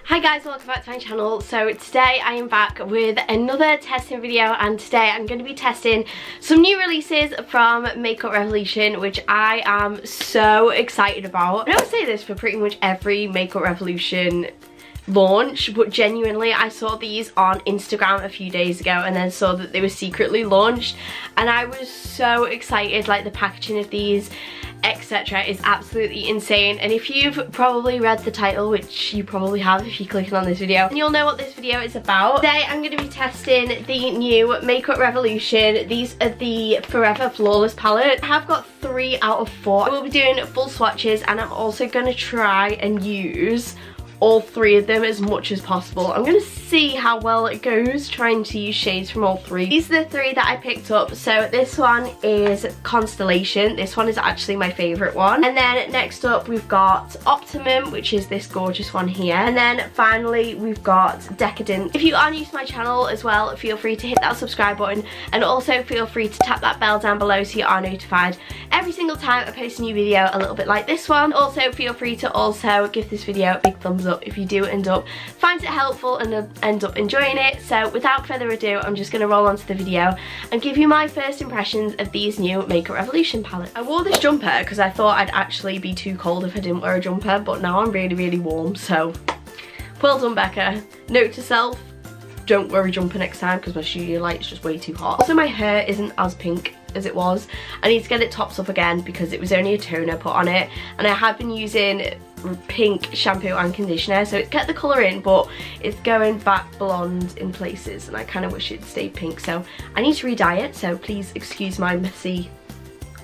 Hi guys, welcome back to my channel. So today I am back with another testing video, and today I'm going to be testing some new releases from Makeup Revolution, which I am so excited about. I don't say this for pretty much every Makeup Revolution launch, but genuinely I saw these on Instagram a few days ago and then saw that they were secretly launched, and I was so excited. Like, the packaging of these etc. is absolutely insane, and if you've probably read the title, which you probably have if you're clicking on this video, and you'll know what this video is about. Today I'm going to be testing the new Makeup Revolution. These are the Forever Flawless palette. I have got 3 out of 4. I will be doing full swatches, and I'm also going to try and use all 3 of them as much as possible. I'm going to see how well it goes trying to use shades from all 3. These are the 3 that I picked up. So this one is Constellation. This one is actually my favourite one. And then next up we've got Optimum, which is this gorgeous one here. And then finally we've got Decadent. If you are new to my channel as well, feel free to hit that subscribe button, and also feel free to tap that bell down below so you are notified every single time I post a new video, a little bit like this one. Also feel free to also give this video a big thumbs up if you do end up find it helpful and end up enjoying it. So without further ado, I'm just going to roll on to the video and give you my first impressions of these new Makeup Revolution palettes. I wore this jumper because I thought I'd actually be too cold if I didn't wear a jumper, but now I'm really warm, so well done, Becca. Note to self, don't wear a jumper next time because my studio light's just way too hot. Also, my hair isn't as pink as it was. I need to get it topped up again because it was only a toner put on it, and I have been using pink shampoo and conditioner, so it's kept the colour in, but it's going back blonde in places, and I kind of wish it stayed pink, so I need to re-dye it. So please excuse my messy,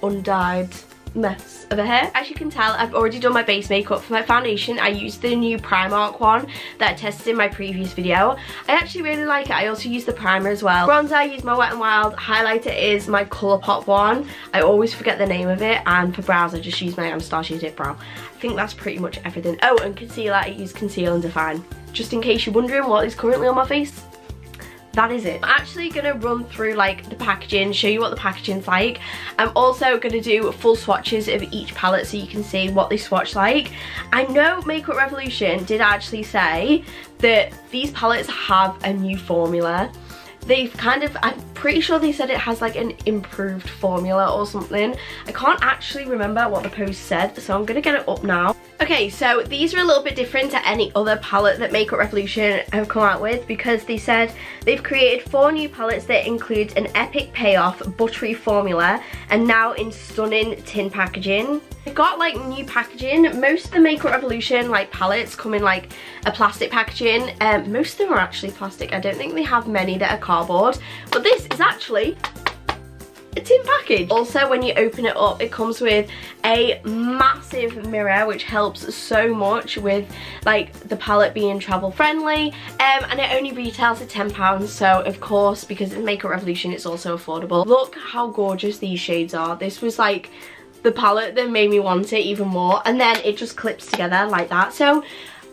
undyed mess of a hair. As you can tell, I've already done my base makeup. For my foundation, I used the new Primark one that I tested in my previous video. I actually really like it. I also use the primer as well. Bronzer, I use my Wet n Wild. Highlighter is my Colourpop one. I always forget the name of it. And for brows, I just use my Anastasia Dip Brow. I think that's pretty much everything. Oh, and concealer, I use Conceal and Define. Just in case you're wondering what is currently on my face, that is it. I'm actually going to run through like the packaging, show you what the packaging's like. I'm also going to do full swatches of each palette so you can see what they swatch like. I know Makeup Revolution did actually say that these palettes have a new formula. They've kind of, I'm pretty sure they said it has like an improved formula or something. I can't actually remember what the post said, so I'm gonna get it up now. Okay, so these are a little bit different to any other palette that Makeup Revolution have come out with, because they said they've created 4 new palettes that include an epic payoff buttery formula, and now in stunning tin packaging. They've got like new packaging. Most of the Makeup Revolution like palettes come in like a plastic packaging. Most of them are actually plastic. I don't think they have many that are cardboard, but this is actually a tin package. Also, when you open it up, it comes with a massive mirror, which helps so much with like the palette being travel friendly, and it only retails at £10, so of course, because it's Makeup Revolution, it's also affordable. Look how gorgeous these shades are. This was like the palette that made me want it even more, and then it just clips together like that. So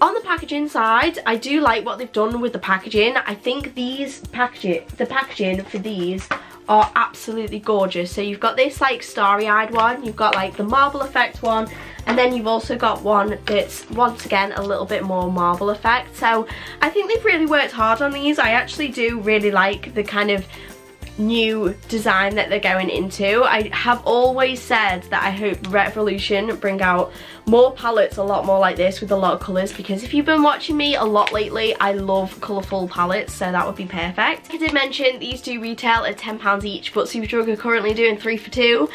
on the packaging side, I do like what they've done with the packaging. I think the packaging for these are absolutely gorgeous. So you've got this like starry-eyed one, you've got like the marble effect one, and then you've also got one that's once again a little bit more marble effect. So I think they've really worked hard on these. I actually do really like the kind of new design that they're going into. I have always said that I hope Revolution bring out more palettes a lot more like this with a lot of colours, because if you've been watching me a lot lately, I love colourful palettes, so that would be perfect. I did mention these do retail at £10 each, but Superdrug are currently doing 3 for 2,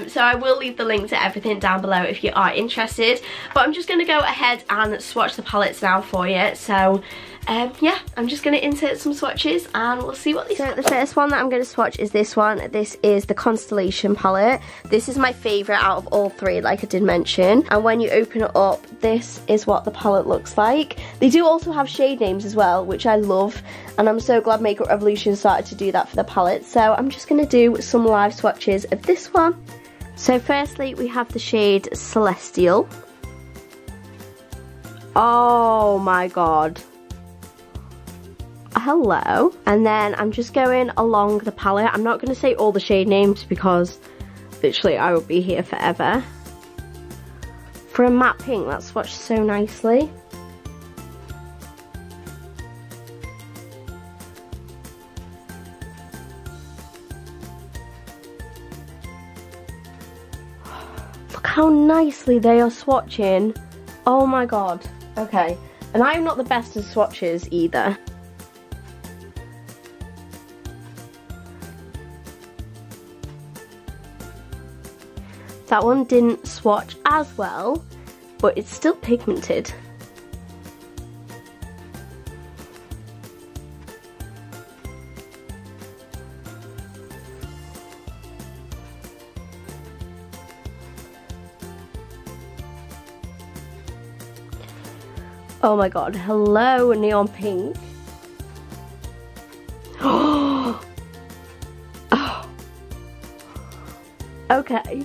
so I will leave the link to everything down below if you are interested. But I'm just going to go ahead and swatch the palettes now for you. So yeah, I'm just going to insert some swatches and we'll see what these are. So the first one that I'm going to swatch is this one. This is the Constellation palette. This is my favourite out of all 3, like I did mention. And when you open it up, this is what the palette looks like. They do also have shade names as well, which I love. And I'm so glad Makeup Revolution started to do that for the palette. So I'm just going to do some live swatches of this one. So firstly, we have the shade Celestial. Oh my god. hello. And then I'm just going along the palette. I'm not going to say all the shade names because literally I will be here forever. For a matte pink, that swatched so nicely. Look how nicely they are swatching. Oh my god. Okay. And I'm not the best at swatches either. That one didn't swatch as well, but it's still pigmented. Oh my god, hello neon pink. Oh. Okay.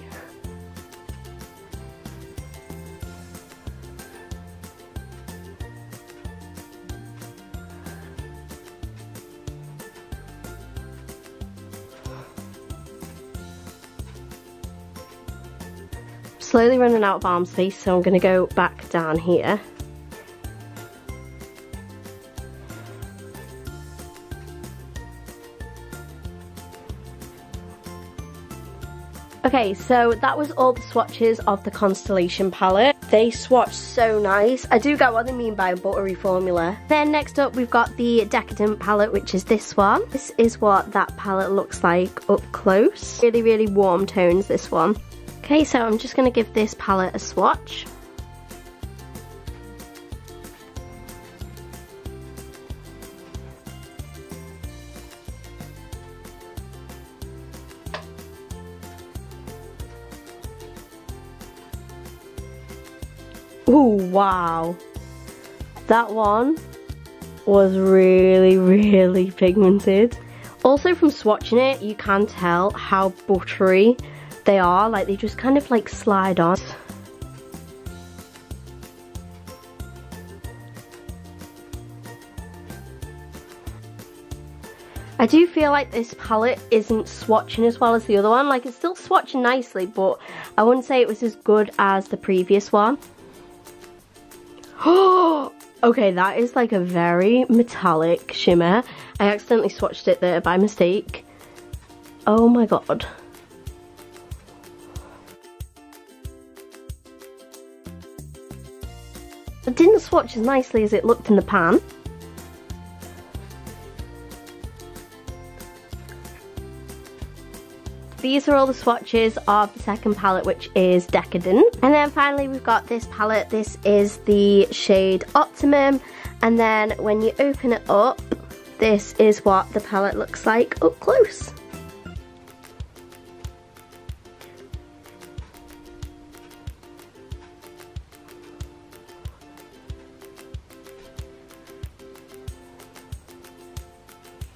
Slowly running out of arm space, so I'm going to go back down here. Okay, so that was all the swatches of the Constellation palette. They swatched so nice. I do get what they mean by a buttery formula. Then next up we've got the Decadent palette, which is this one. This is what that palette looks like up close. Really, really warm tones, this one. Okay, so I'm just going to give this palette a swatch. Ooh, wow. That one was really, really pigmented. Also from swatching it, you can tell how buttery they are. Like, they just kind of like slide on. I do feel like this palette isn't swatching as well as the other one. Like, it's still swatching nicely, but I wouldn't say it was as good as the previous one. Oh, okay, that is like a very metallic shimmer. I accidentally swatched it there by mistake. Oh my god. It didn't swatch as nicely as it looked in the pan. These are all the swatches of the second palette, which is Decadent. And then finally we've got this palette. This is the shade Optimum. And then when you open it up, this is what the palette looks like up close.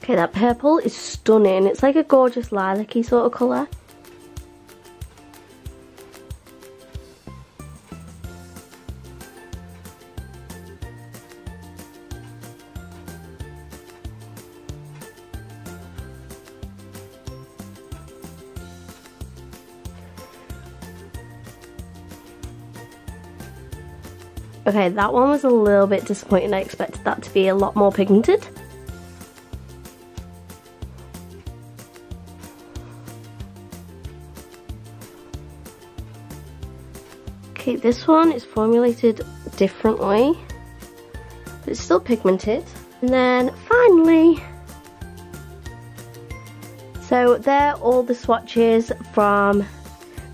Okay, that purple is stunning. It's like a gorgeous lilac-y sort of colour. Okay, that one was a little bit disappointing. I expected that to be a lot more pigmented. Okay, this one is formulated differently, but it's still pigmented. And then finally, so they're all the swatches from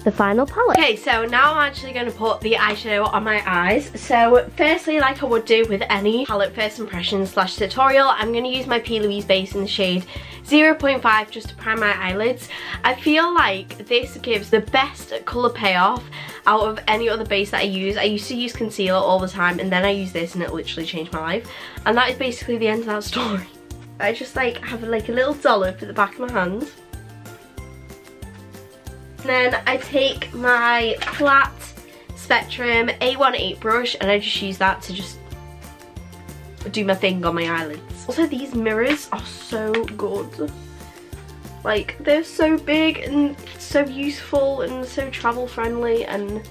the final palette. Okay, so now I'm actually going to put the eyeshadow on my eyes. So firstly, like I would do with any palette first impression slash tutorial, I'm going to use my P. Louise base in the shade 0.5 just to prime my eyelids. I feel like this gives the best colour payoff out of any other base that I use. I used to use concealer all the time, and then I use this and it literally changed my life. And that is basically the end of that story. I just like have like a little dollop at the back of my hand. And then I take my flat Spectrum A18 brush and I just use that to just do my thing on my eyelids. eyelids. Also, these mirrors are so good. Like, they're so big and so useful and so travel friendly, and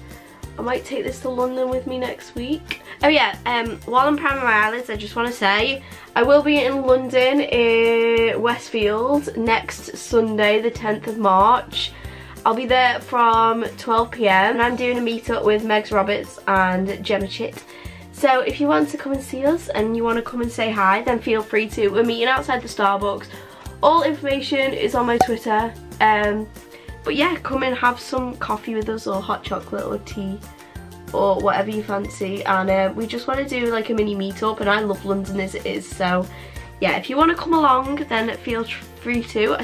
I might take this to London with me next week. Oh yeah, while I'm priming my eyelids, I just want to say I will be in London in Westfield next Sunday, the 10th of March. I'll be there from 12 PM and I'm doing a meetup with Megs Roberts and Gemma Chitt. So if you want to come and see us and you want to come and say hi, then feel free to. We're meeting outside the Starbucks. All information is on my Twitter. But yeah, come and have some coffee with us, or hot chocolate or tea or whatever you fancy. And we just want to do like a mini meetup, and I love London as it is. So yeah, if you want to come along, then feel free to.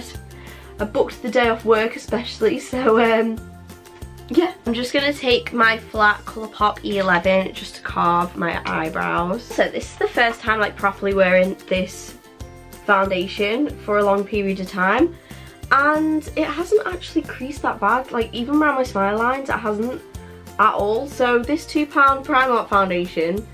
I booked the day off work especially, so yeah. I'm just going to take my flat Colourpop E11 just to carve my eyebrows. So this is the first time like properly wearing this foundation for a long period of time, and it hasn't actually creased that bad. Like, even around my smile lines, it hasn't at all. So this £2 Primark foundation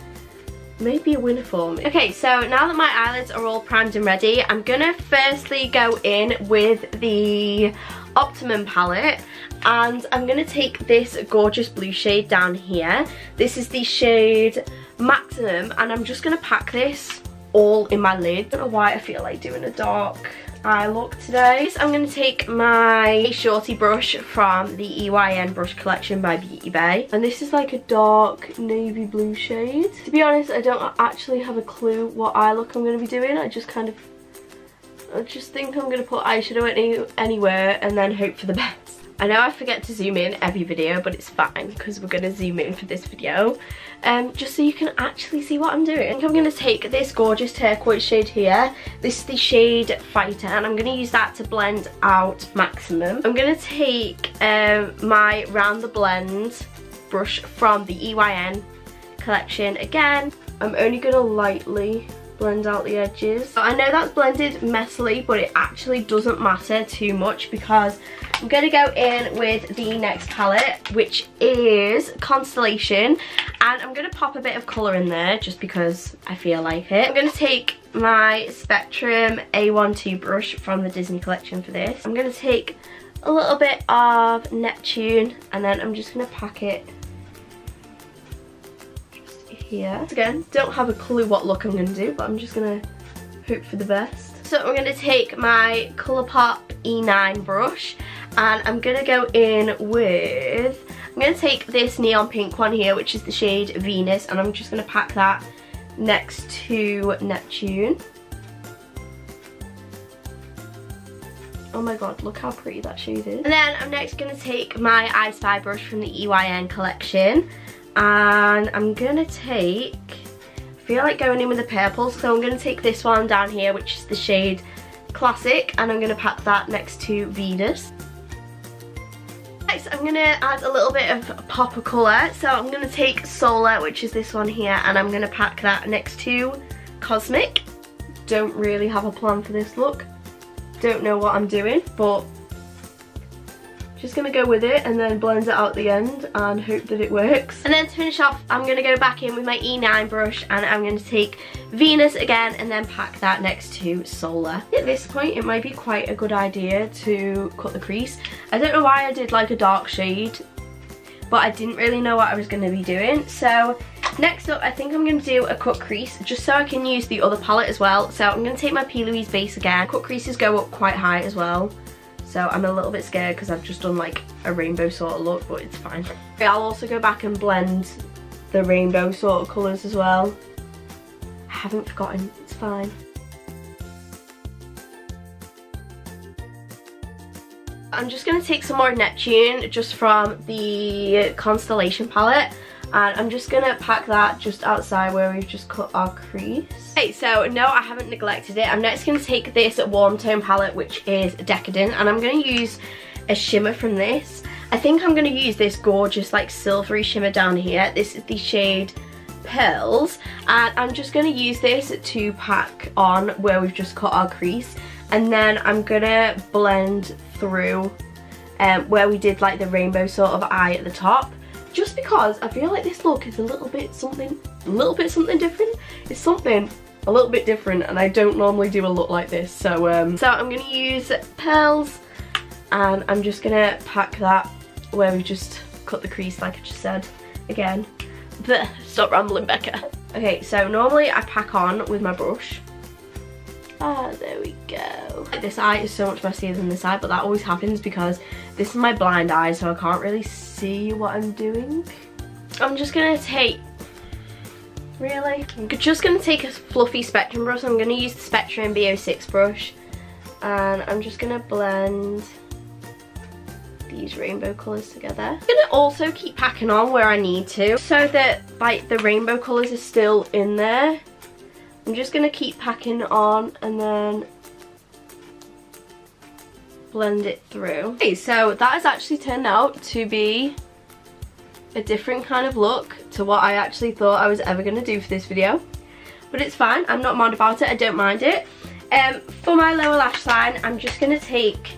may be a winner for me. Okay, so now that my eyelids are all primed and ready, I'm gonna firstly go in with the Optimum palette, and I'm gonna take this gorgeous blue shade down here. This is the shade Maximum, and I'm just gonna pack this all in my lid. I don't know why I feel like doing a dark eye look today. So I'm going to take my Shorty brush from the EYN brush collection by Beauty Bay, and this is like a dark navy blue shade. To be honest, I don't actually have a clue what eye look I'm going to be doing. I just think I'm going to put eyeshadow anywhere and then hope for the best. I know I forget to zoom in every video, but it's fine because we're going to zoom in for this video, just so you can actually see what I'm doing. I think I'm going to take this gorgeous turquoise shade here. This is the shade Fighter, and I'm going to use that to blend out Maximum. I'm going to take my Round the Blend brush from the EYN collection again. I'm only going to lightly blend out the edges. I know that's blended messily, but it actually doesn't matter too much because I'm going to go in with the next palette, which is Constellation, and I'm going to pop a bit of colour in there just because I feel like it. I'm going to take my Spectrum A12 brush from the Disney collection for this. I'm going to take a little bit of Neptune, and then I'm just going to pack it here. Again, don't have a clue what look I'm going to do, but I'm just going to hope for the best. So I'm going to take my Colourpop E9 brush, and I'm going to go in with, I'm going to take this neon pink one here, which is the shade Venus, and I'm just going to pack that next to Neptune. Oh my god, look how pretty that shade is. And then I'm next going to take my I Spy brush from the EYN collection, and I'm going to take, I feel like going in with the purples, so I'm going to take this one down here, which is the shade Classic, and I'm going to pack that next to Venus. Next, I'm going to add a little bit of pop of colour, so I'm going to take Solar, which is this one here, and I'm going to pack that next to Cosmic. Don't really have a plan for this look. Don't know what I'm doing, but just going to go with it and then blend it out at the end and hope that it works. And then to finish off, I'm going to go back in with my E9 brush, and I'm going to take Venus again and then pack that next to Solar. At this point, it might be quite a good idea to cut the crease. I don't know why I did like a dark shade, but I didn't really know what I was going to be doing. So next up, I think I'm going to do a cut crease just so I can use the other palette as well. So I'm going to take my P. Louise base again. Cut creases go up quite high as well, so I'm a little bit scared because I've just done like a rainbow sort of look, but it's fine. I'll also go back and blend the rainbow sort of colours as well. I haven't forgotten, it's fine. I'm just going to take some more Neptune just from the Constellation palette, and I'm just going to pack that just outside where we've just cut our crease. Okay, so no, I haven't neglected it. I'm next going to take this warm tone palette, which is Decadent, and I'm going to use a shimmer from this. I think I'm going to use this gorgeous like silvery shimmer down here. This is the shade Pearls, and I'm just going to use this to pack on where we've just cut our crease, and then I'm going to blend through where we did like the rainbow sort of eye at the top, just because I feel like this look is a little bit something different. It's something a little bit different, and I don't normally do a look like this. So I'm gonna use pearls, and I'm just gonna pack that where we just cut the crease, like I just said again. But stop rambling, Becca. Okay, so normally I pack on with my brush. Ah, there we go. This eye is so much messier than this eye, but that always happens because this is my blind eye, so I can't really see what I'm doing. I'm just gonna take, I'm just gonna take a fluffy spectrum brush. I'm gonna use the Spectrum B06 brush, and I'm just gonna blend these rainbow colours together. I'm gonna also keep packing on where I need to, so that like the rainbow colours are still in there. I'm just gonna keep packing on and then blend it through. Okay, so that has actually turned out to be a different kind of look to what I actually thought I was ever gonna do for this video. But it's fine, I'm not mad about it, I don't mind it. For my lower lash line, I'm just gonna take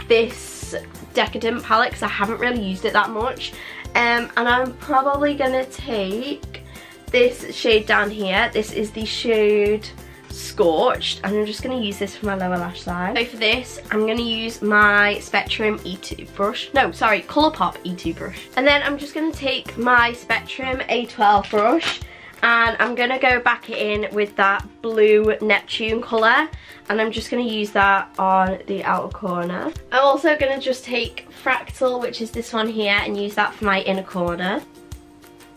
this Decadent palette because I haven't really used it that much. And I'm probably gonna take this shade down here. This is the shade Scorched, and I'm just going to use this for my lower lash line. So for this, I'm going to use my Spectrum E2 brush. No, sorry, Colourpop E2 brush. And then I'm just going to take my Spectrum A12 brush, and I'm going to go back it in with that blue Neptune colour, and I'm just going to use that on the outer corner. I'm also going to just take Fractal, which is this one here, and use that for my inner corner.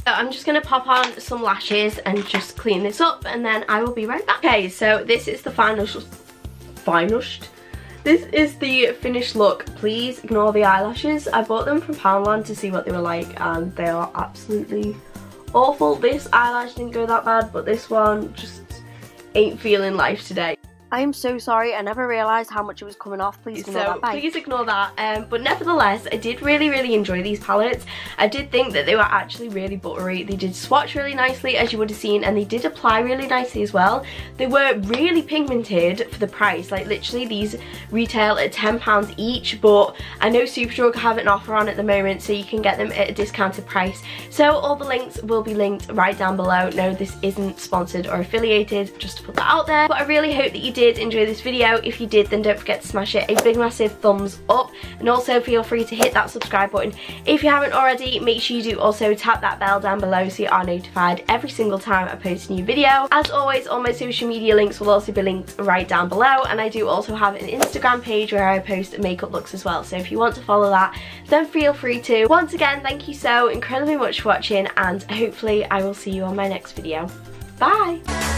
So I'm just going to pop on some lashes and just clean this up, and then I will be right back. Okay, so this is the finished look. Please ignore the eyelashes. I bought them from Poundland to see what they were like, and they are absolutely awful. This eyelash didn't go that bad, but this one just ain't feeling life today. I am so sorry, I never realised how much it was coming off. Please ignore that. Please ignore that. But nevertheless, I did really enjoy these palettes. I did think that they were actually really buttery. They did swatch really nicely, as you would have seen, and they did apply really nicely as well. They were really pigmented for the price. Like literally these retail at £10 each, but I know Superdrug have an offer on at the moment, so you can get them at a discounted price. So all the links will be linked right down below. No, this isn't sponsored or affiliated, just to put that out there. But I really hope that you did enjoy this video. If you did, then don't forget to smash it a big massive thumbs up, and also feel free to hit that subscribe button if you haven't already. Make sure you do also tap that bell down below so you are notified every single time I post a new video. As always, all my social media links will also be linked right down below, and I do also have an Instagram page where I post makeup looks as well, so if you want to follow that, then feel free to. Once again, thank you so incredibly much for watching, and hopefully I will see you on my next video. Bye!